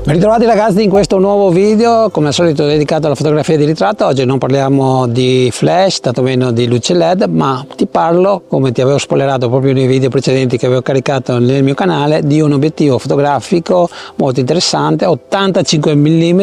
Ben ritrovati ragazzi in questo nuovo video, come al solito dedicato alla fotografia di ritratto. Oggi non parliamo di flash, tantomeno di luce LED, ma ti parlo, come ti avevo spoilerato proprio nei video precedenti che avevo caricato nel mio canale, di un obiettivo fotografico molto interessante, 85 mm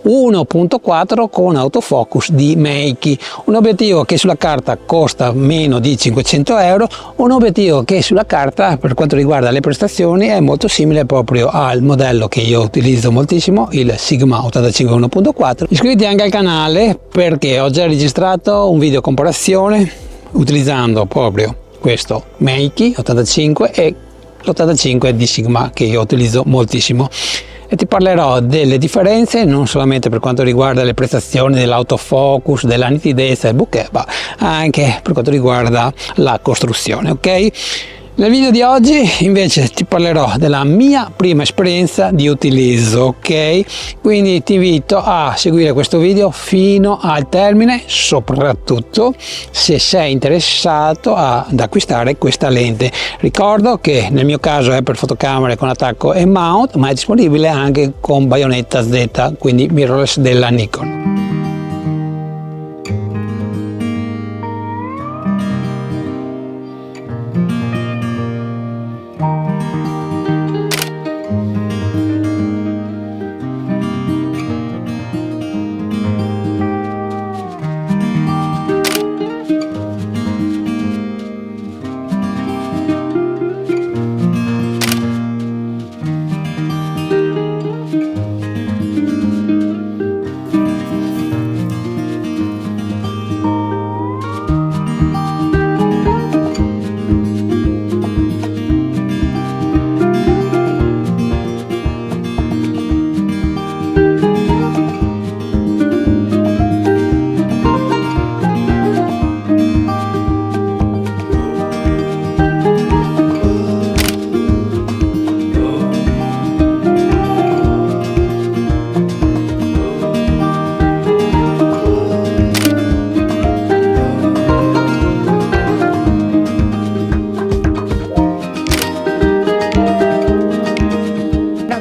1.4 con autofocus di Meiki, un obiettivo che sulla carta costa meno di 500 euro, un obiettivo che sulla carta per quanto riguarda le prestazioni è molto simile proprio al modello che io utilizzo moltissimo, il Sigma 85 1.4. Iscriviti anche al canale perché ho già registrato un video comparazione utilizzando proprio questo Meiki 85 e l'85 di Sigma che io utilizzo moltissimo, e ti parlerò delle differenze non solamente per quanto riguarda le prestazioni dell'autofocus, della nitidezza e bokeh, ma anche per quanto riguarda la costruzione, ok? Nel video di oggi invece ti parlerò della mia prima esperienza di utilizzo, ok? Quindi ti invito a seguire questo video fino al termine, soprattutto se sei interessato ad acquistare questa lente. Ricordo che nel mio caso è per fotocamere con attacco e mount, ma è disponibile anche con baionetta Z, quindi mirrorless della Nikon.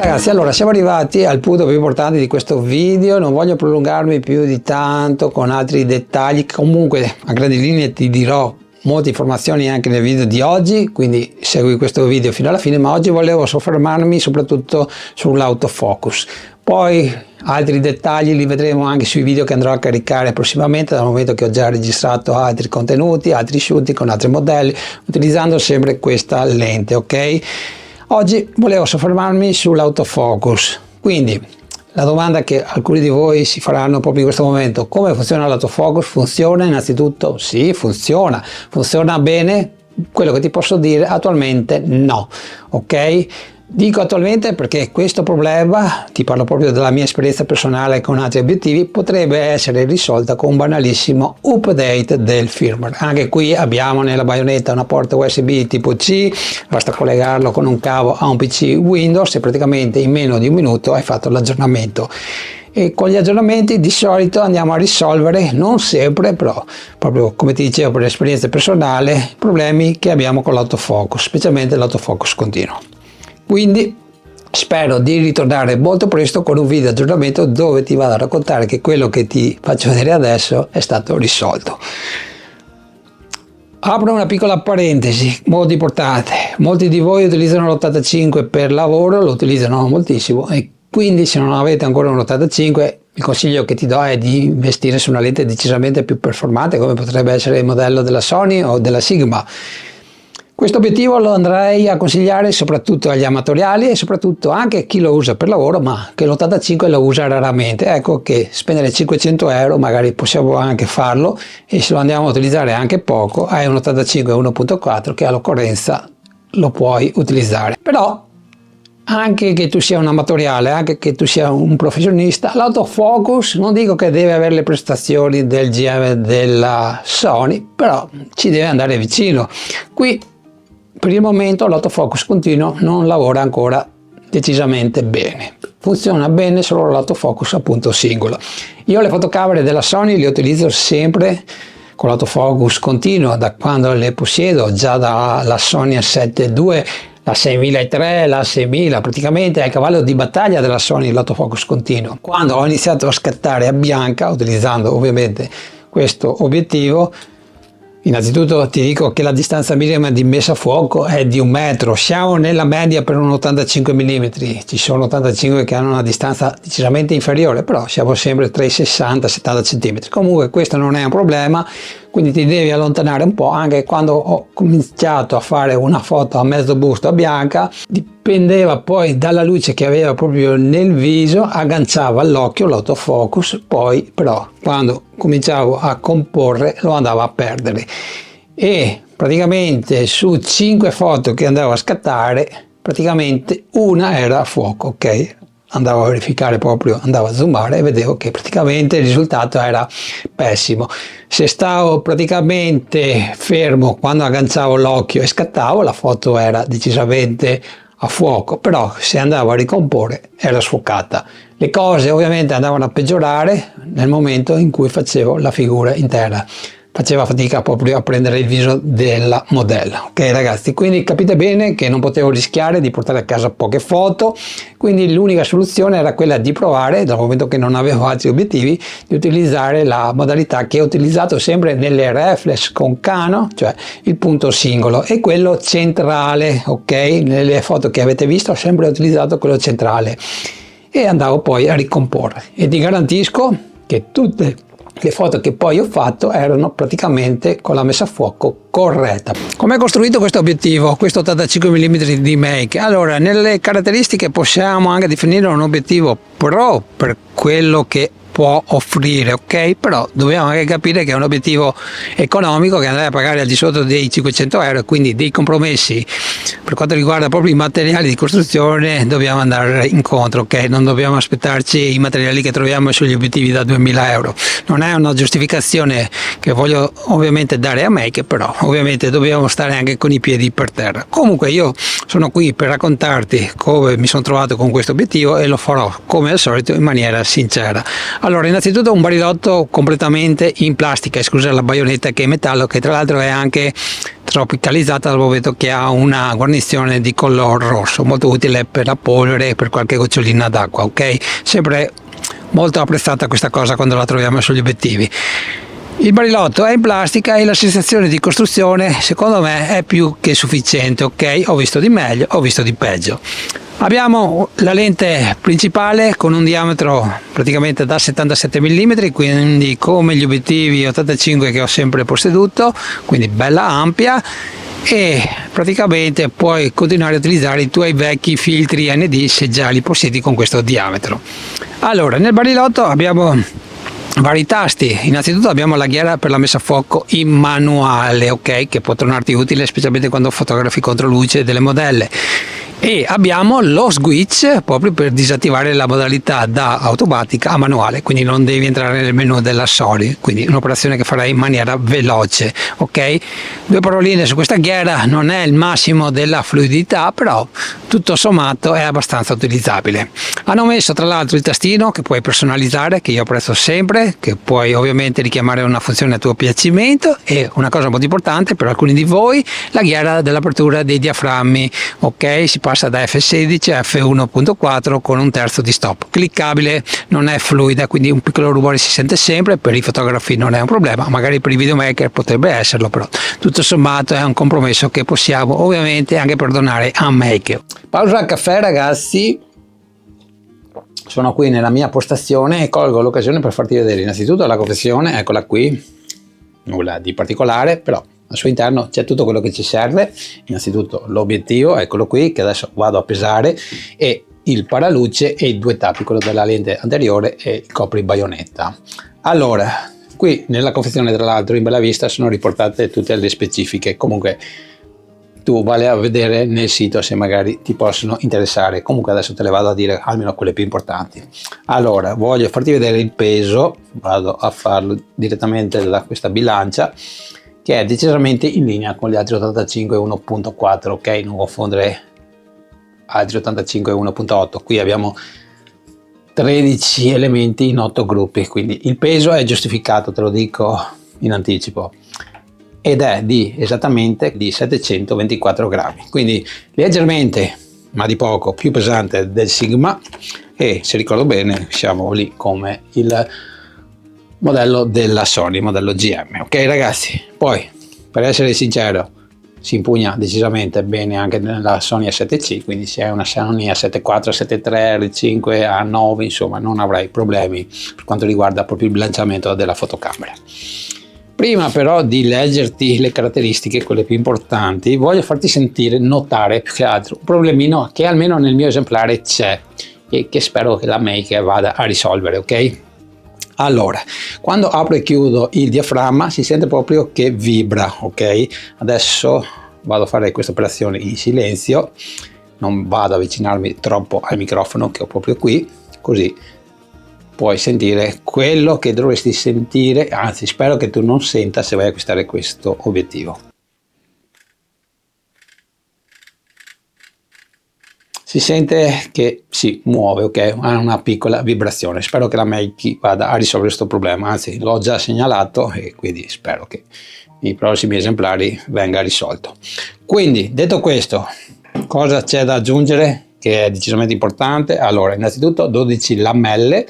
Ragazzi, allora siamo arrivati al punto più importante di questo video, non voglio prolungarmi più di tanto con altri dettagli. Comunque a grandi linee ti dirò molte informazioni anche nel video di oggi, quindi segui questo video fino alla fine, ma oggi volevo soffermarmi soprattutto sull'autofocus. Poi altri dettagli li vedremo anche sui video che andrò a caricare prossimamente, dal momento che ho già registrato altri contenuti, altri shooting con altri modelli, utilizzando sempre questa lente, ok? Oggi volevo soffermarmi sull'autofocus, quindi la domanda che alcuni di voi si faranno proprio in questo momento: come funziona l'autofocus? Funziona? Innanzitutto sì, funziona bene. Quello che ti posso dire attualmente no, ok? Dico attualmente perché questo problema, ti parlo proprio della mia esperienza personale con altri obiettivi, potrebbe essere risolta con un banalissimo update del firmware. Anche qui abbiamo nella baionetta una porta USB tipo C, basta collegarlo con un cavo a un PC Windows e praticamente in meno di un minuto hai fatto l'aggiornamento. E con gli aggiornamenti di solito andiamo a risolvere, non sempre però, proprio come ti dicevo per esperienza personale, problemi che abbiamo con l'autofocus, specialmente l'autofocus continuo. Quindi spero di ritornare molto presto con un video aggiornamento dove ti vado a raccontare che quello che ti faccio vedere adesso è stato risolto. Apro una piccola parentesi molto importante: molti di voi utilizzano l'85 per lavoro, lo utilizzano moltissimo, e quindi se non avete ancora un 85 il consiglio che ti do è di investire su una lente decisamente più performante, come potrebbe essere il modello della Sony o della Sigma. Questo obiettivo lo andrei a consigliare soprattutto agli amatoriali e soprattutto anche a chi lo usa per lavoro ma che l'85 lo usa raramente. Ecco che spendere 500 euro magari possiamo anche farlo, e se lo andiamo a utilizzare anche poco hai un 85 1.4 che all'occorrenza lo puoi utilizzare. Però anche che tu sia un amatoriale, anche che tu sia un professionista, l'autofocus non dico che deve avere le prestazioni del GM della Sony, però ci deve andare vicino. Qui per il momento l'autofocus continuo non lavora ancora decisamente bene, funziona bene solo l'autofocus appunto singolo. Io le fotocamere della Sony le utilizzo sempre con l'autofocus continuo da quando le possiedo, già dalla Sony A7 II, la 6003, la 6000, praticamente è il cavallo di battaglia della Sony l'autofocus continuo. Quando ho iniziato a scattare a bianca, utilizzando ovviamente questo obiettivo, innanzitutto ti dico che la distanza minima di messa a fuoco è di 1 metro, siamo nella media per un 85 mm, ci sono 85 che hanno una distanza decisamente inferiore, però siamo sempre tra i 60 e 70 cm. Comunque questo non è un problema, quindi ti devi allontanare un po'. Anche quando ho cominciato a fare una foto a mezzo busto a bianca, dipendeva poi dalla luce che aveva proprio nel viso, agganciava all'occhio l'autofocus, poi però quando cominciavo a comporre lo andavo a perdere, e praticamente su 5 foto che andavo a scattare praticamente una era a fuoco, ok? Andavo a verificare proprio, andavo a zoomare e vedevo che praticamente il risultato era pessimo. Se stavo praticamente fermo quando agganciavo l'occhio e scattavo, la foto era decisamente a fuoco, però se andavo a ricomporre era sfocata. Le cose ovviamente andavano a peggiorare nel momento in cui facevo la figura intera. Faceva fatica proprio a prendere il viso della modella, ok ragazzi? Quindi capite bene che non potevo rischiare di portare a casa poche foto, quindi l'unica soluzione era quella di provare, dal momento che non avevo altri obiettivi, di utilizzare la modalità che ho utilizzato sempre nelle reflex con Canon, cioè il punto singolo e quello centrale, ok? Nelle foto che avete visto ho sempre utilizzato quello centrale e andavo poi a ricomporre, e ti garantisco che tutte le foto che poi ho fatto erano praticamente con la messa a fuoco corretta. Come è costruito questo obiettivo, questo 85 mm di Make? Allora, nelle caratteristiche possiamo anche definire un obiettivo pro per quello che può offrire, ok? Però dobbiamo anche capire che è un obiettivo economico che andrà a pagare al di sotto dei 500 euro, quindi dei compromessi per quanto riguarda proprio i materiali di costruzione dobbiamo andare incontro, ok? Non dobbiamo aspettarci i materiali che troviamo sugli obiettivi da 2000 euro. Non è una giustificazione che voglio ovviamente dare a Make, però ovviamente dobbiamo stare anche con i piedi per terra. Comunque io sono qui per raccontarti come mi sono trovato con questo obiettivo e lo farò come al solito in maniera sincera. Allora, innanzitutto un barilotto completamente in plastica, esclusa la baionetta che è in metallo, che tra l'altro è anche tropicalizzata dal momento che ha una guarnizione di color rosso, molto utile per la polvere e per qualche gocciolina d'acqua, ok? Sempre molto apprezzata questa cosa quando la troviamo sugli obiettivi. Il barilotto è in plastica e la sensazione di costruzione secondo me è più che sufficiente, ok? Ho visto di meglio, ho visto di peggio. Abbiamo la lente principale con un diametro praticamente da 77 mm, quindi come gli obiettivi 85 che ho sempre posseduto, quindi bella ampia, e praticamente puoi continuare a utilizzare i tuoi vecchi filtri ND se già li possiedi con questo diametro. Allora, nel barilotto abbiamo vari tasti. Innanzitutto abbiamo la ghiera per la messa a fuoco in manuale, ok, che può tornarti utile specialmente quando fotografi contro luce delle modelle, e abbiamo lo switch proprio per disattivare la modalità da automatica a manuale, quindi non devi entrare nel menu della Sony, quindi un'operazione che farai in maniera veloce, ok. Due paroline su questa ghiera: non è il massimo della fluidità, però tutto sommato è abbastanza utilizzabile. Hanno messo tra l'altro il tastino che puoi personalizzare, che io apprezzo sempre, che puoi ovviamente richiamare una funzione a tuo piacimento, e una cosa molto importante per alcuni di voi, la ghiera dell'apertura dei diaframmi, ok. Si passa da F16 a F1.4 con un terzo di stop, cliccabile, non è fluida, quindi un piccolo rumore si sente sempre. Per i fotografi non è un problema, magari per i videomaker potrebbe esserlo, però tutto sommato è un compromesso che possiamo ovviamente anche perdonare a maker. Pausa caffè, ragazzi. Sono qui nella mia postazione e colgo l'occasione per farti vedere innanzitutto la confezione, eccola qui, nulla di particolare, però al suo interno c'è tutto quello che ci serve. Innanzitutto l'obiettivo, eccolo qui, che adesso vado a pesare, e il paraluce e i due tappi, quello della lente anteriore e il copri baionetta. Allora, qui nella confezione tra l'altro in bella vista sono riportate tutte le specifiche, comunque tu vai a vedere nel sito se magari ti possono interessare. Comunque adesso te le vado a dire almeno quelle più importanti. Allora, voglio farti vedere il peso, vado a farlo direttamente da questa bilancia che è decisamente in linea con gli altri 85 1.4, ok, non confondere altri 85 1.8. Qui abbiamo 13 elementi in 8 gruppi, quindi il peso è giustificato, te lo dico in anticipo, ed è esattamente di 724 grammi, quindi leggermente ma di poco più pesante del Sigma, e se ricordo bene siamo lì come il modello della Sony, modello GM, ok ragazzi. Poi per essere sincero si impugna decisamente bene anche nella Sony A7C, quindi se è una Sony A7 IV, A7 III, R5, A9, insomma non avrai problemi per quanto riguarda proprio il bilanciamento della fotocamera. Prima però di leggerti le caratteristiche, quelle più importanti, voglio farti notare più che altro un problemino che almeno nel mio esemplare c'è e che spero che la Maker vada a risolvere, ok? Allora, quando apro e chiudo il diaframma si sente proprio che vibra, ok? Adesso vado a fare questa operazione in silenzio, non vado ad avvicinarmi troppo al microfono che ho proprio qui, così puoi sentire quello che dovresti sentire, anzi spero che tu non senta se vai a acquistare questo obiettivo. Si sente che si muove, ok? Ha una piccola vibrazione. Spero che la Meiki vada a risolvere questo problema, anzi l'ho già segnalato e quindi spero che nei prossimi esemplari venga risolto. Quindi, detto questo, cosa c'è da aggiungere che è decisamente importante? Allora, innanzitutto 12 lamelle,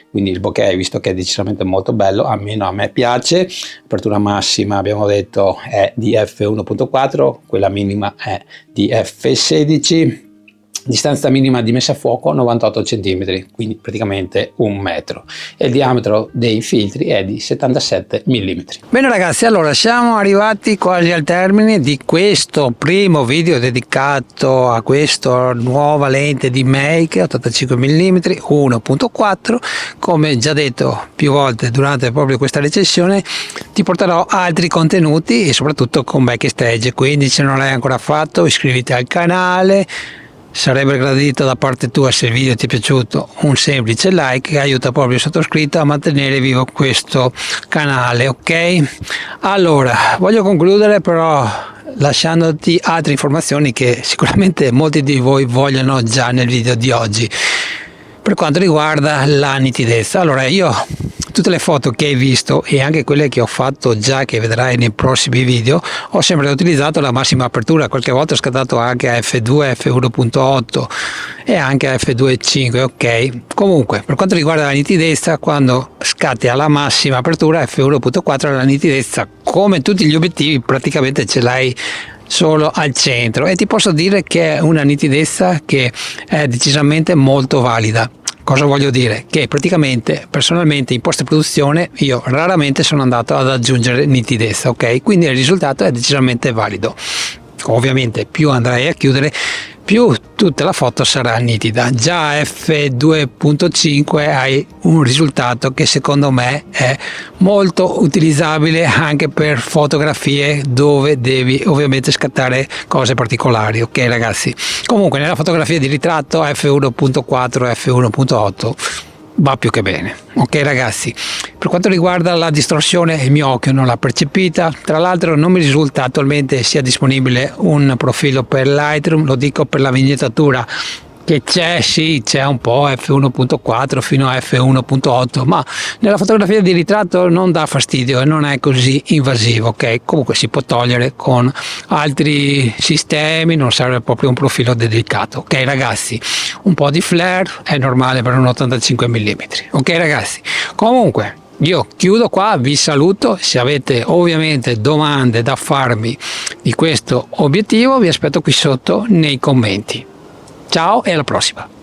quindi il bokeh visto che è decisamente molto bello, almeno a me piace. Apertura massima abbiamo detto è di f1.4, quella minima è di f16, distanza minima di messa a fuoco 98 cm, quindi praticamente 1 metro, e il diametro dei filtri è di 77 mm. Bene ragazzi, allora siamo arrivati quasi al termine di questo primo video dedicato a questa nuova lente di Make 85 mm 1.4. Come già detto più volte durante proprio questa recensione, ti porterò altri contenuti e soprattutto con backstage, quindi se non l'hai ancora fatto iscriviti al canale. Sarebbe gradito da parte tua, se il video ti è piaciuto, un semplice like che aiuta proprio il sottoscritto a mantenere vivo questo canale, ok? Allora, voglio concludere però lasciandoti altre informazioni che sicuramente molti di voi vogliono già nel video di oggi. Per quanto riguarda la nitidezza, allora io tutte le foto che hai visto e anche quelle che ho fatto già, che vedrai nei prossimi video, ho sempre utilizzato la massima apertura. Qualche volta ho scattato anche a f2, f1.8 e anche f2.5, ok. Comunque, per quanto riguarda la nitidezza, quando scatti alla massima apertura f1.4, la nitidezza, come tutti gli obiettivi, praticamente ce l'hai solo al centro, e ti posso dire che è una nitidezza che è decisamente molto valida. Cosa voglio dire? Che praticamente, personalmente, in post-produzione io raramente sono andato ad aggiungere nitidezza, ok? Quindi il risultato è decisamente valido. Ovviamente più andrai a chiudere, più tutta la foto sarà nitida. Già f2.5 hai un risultato che secondo me è molto utilizzabile anche per fotografie dove devi ovviamente scattare cose particolari, ok ragazzi? Comunque nella fotografia di ritratto f1.4 e f1.8 va più che bene, ok ragazzi. Per quanto riguarda la distorsione, il mio occhio non l'ha percepita. Tra l'altro non mi risulta attualmente sia disponibile un profilo per Lightroom, lo dico per la vignettatura che c'è, sì, c'è un po' f1.4 fino a f1.8, ma nella fotografia di ritratto non dà fastidio e non è così invasivo, ok? Comunque si può togliere con altri sistemi, non serve proprio un profilo dedicato, ok ragazzi? Un po' di flare è normale per un 85 mm, ok ragazzi? Comunque io chiudo qua, vi saluto. Se avete ovviamente domande da farmi di questo obiettivo, vi aspetto qui sotto nei commenti. Ciao e alla prossima!